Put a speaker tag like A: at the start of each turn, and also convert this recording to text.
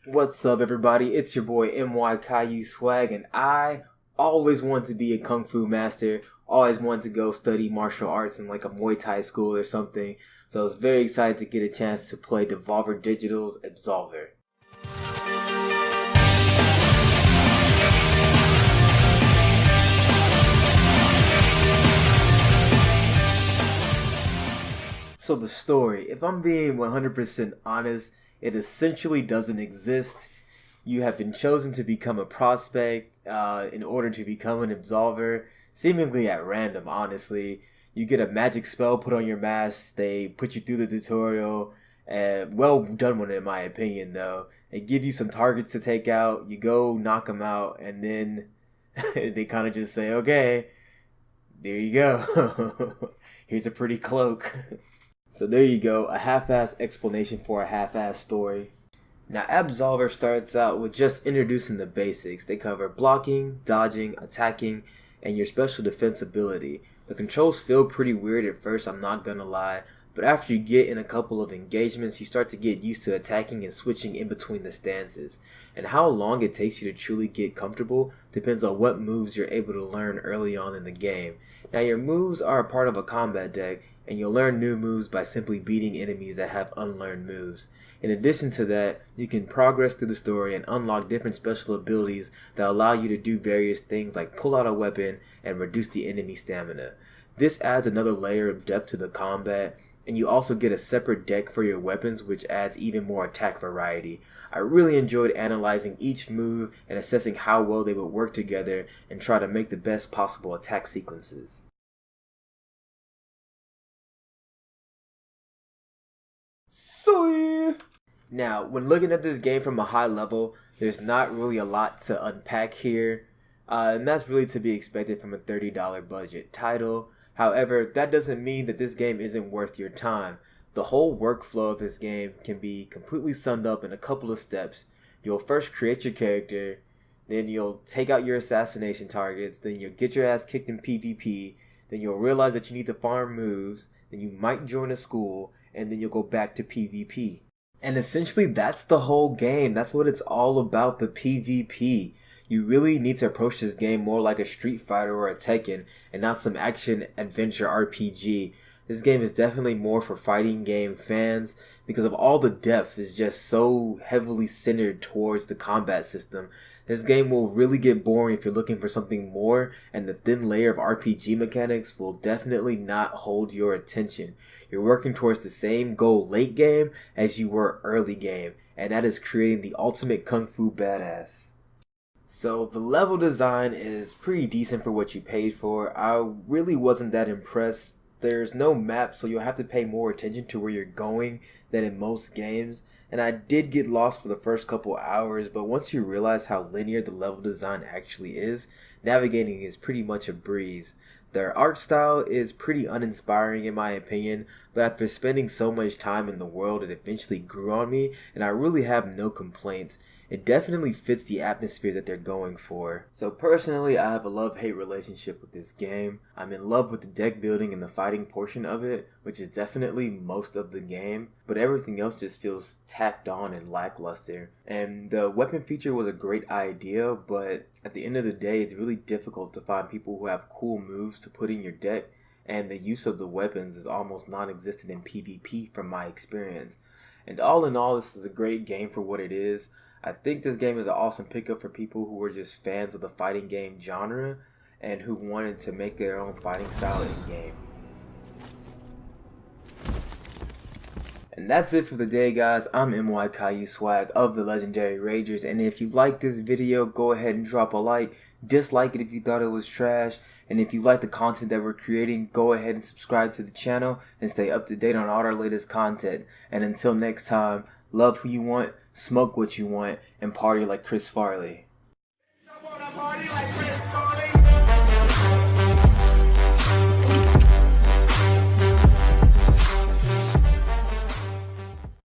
A: What's up, everybody? It's your boy MY Caillou Swag, and I always wanted to be a Kung Fu master. Always wanted to go study martial arts in like a Muay Thai school or something. So I was very excited to get a chance to play Devolver Digital's Absolver. So the story, if I'm being 100% honest, it essentially doesn't exist. You have been chosen to become a prospect in order to become an absolver, seemingly at random, honestly. You get a magic spell put on your mask, they put you through the tutorial, and well done one in my opinion though. They give you some targets to take out, you go knock them out, and then they kind of just say, okay, there you go. Here's a pretty cloak. So there you go, a half-assed explanation for a half-assed story. Now Absolver starts out with just introducing the basics. They cover blocking, dodging, attacking, and your special defense ability. The controls feel pretty weird at first, I'm not gonna lie, but after you get in a couple of engagements, you start to get used to attacking and switching in between the stances. And how long it takes you to truly get comfortable depends on what moves you're able to learn early on in the game. Now your moves are a part of a combat deck, and you'll learn new moves by simply beating enemies that have unlearned moves. In addition to that, you can progress through the story and unlock different special abilities that allow you to do various things like pull out a weapon and reduce the enemy stamina. This adds another layer of depth to the combat, and you also get a separate deck for your weapons, which adds even more attack variety. I really enjoyed analyzing each move and assessing how well they would work together and try to make the best possible attack sequences. Now, when looking at this game from a high level, there's not really a lot to unpack here, and that's really to be expected from a $30 budget title. However, that doesn't mean that this game isn't worth your time. The whole workflow of this game can be completely summed up in a couple of steps. You'll first create your character, then you'll take out your assassination targets, then you'll get your ass kicked in PvP, then you'll realize that you need to farm moves, then you might join a school, and then you'll go back to PvP. And essentially that's the whole game. That's what it's all about, the PvP. You really need to approach this game more like a Street Fighter or a Tekken and not some action adventure RPG. This game is definitely more for fighting game fans because of all the depth is just so heavily centered towards the combat system. This game will really get boring if you're looking for something more, and the thin layer of RPG mechanics will definitely not hold your attention. You're working towards the same goal late game as you were early game, and that is creating the ultimate Kung Fu badass. So the level design is pretty decent for what you paid for. I really wasn't that impressed. There's no map, so you'll have to pay more attention to where you're going than in most games. And I did get lost for the first couple hours, but once you realize how linear the level design actually is, navigating is pretty much a breeze. Their art style is pretty uninspiring in my opinion, but after spending so much time in the world, it eventually grew on me, and I really have no complaints. It definitely fits the atmosphere that they're going for. So personally, I have a love-hate relationship with this game. I'm in love with the deck building and the fighting portion of it, which is definitely most of the game, but everything else just feels tacked on and lackluster. And the weapon feature was a great idea, but at the end of the day, it's really difficult to find people who have cool moves to put in your deck, and the use of the weapons is almost non-existent in PvP from my experience. And all in all, this is a great game for what it is. I think this game is an awesome pickup for people who were just fans of the fighting game genre and who wanted to make their own fighting style in-game. And that's it for the day, guys. I'm MY Caillou Swag of the Legendary Ragers, and if you like this video, go ahead and drop a like. Dislike it if you thought it was trash, and if you like the content that we're creating, go ahead and subscribe to the channel and stay up to date on all our latest content. And until next time, love who you want, smoke what you want, and party like Chris Farley.